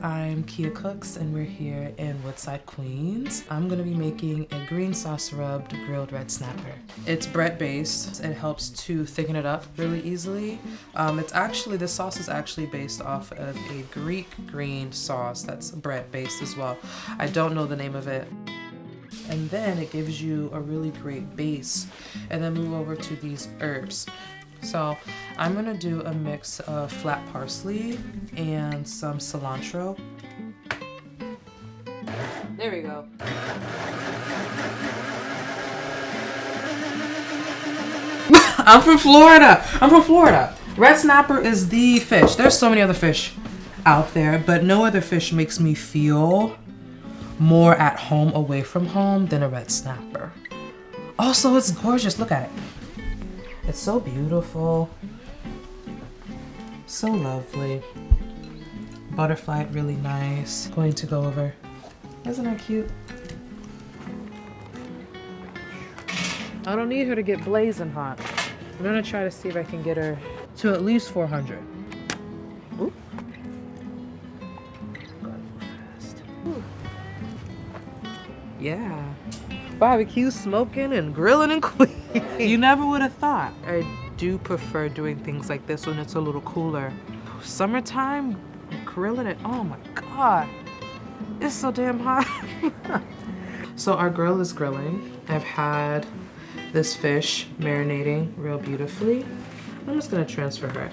I'm Kia Cooks and we're here in Woodside, Queens. I'm gonna be making a green sauce rubbed grilled red snapper. It's bread based. It helps to thicken it up really easily. This sauce is actually based off of a Greek green sauce that's bread based as well. I don't know the name of it. And then it gives you a really great base. And then move over to these herbs. So I'm gonna do a mix of flat parsley and some cilantro. There we go. I'm from Florida. Red snapper is the fish. There's so many other fish out there, but no other fish makes me feel more at home away from home than a red snapper. Also, it's gorgeous. Look at it. It's so beautiful. So lovely. Butterflied really nice. Going to go over. Isn't that cute? I don't need her to get blazing hot. I'm gonna try to see if I can get her to at least 400. Ooh. Ooh. Yeah. Barbecue, smoking, and grilling and Queens. You never would have thought. I do prefer doing things like this when it's a little cooler. Summertime, grilling it, oh my God. It's so damn hot. So our grill is grilling. I've had this fish marinating real beautifully. I'm just gonna transfer her.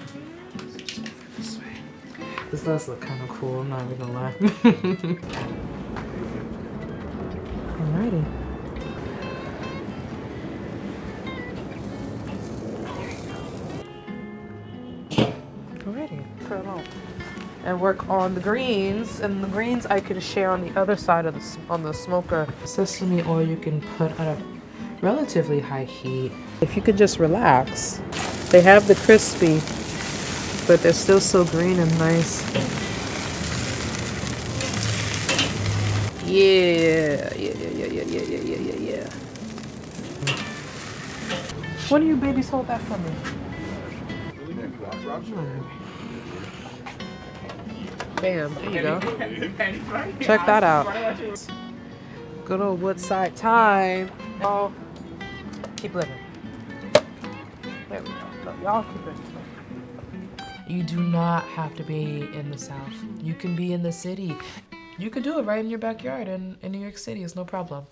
This way. This does look kind of cool, I'm not even gonna lie. Alrighty. Alrighty, put it on. And work on the greens, and the greens I can share on the other side of the smoker. Sesame oil you can put at a relatively high heat. If you could just relax. They have the crispy, but they're still so green and nice. Yeah. When do you babies hold that for me? Bam, there you go. Check that out. Good old Woodside time. Oh, keep living. There we go. No, y'all keep living. You do not have to be in the South. You can be in the city. You can do it right in your backyard in New York City. It's no problem.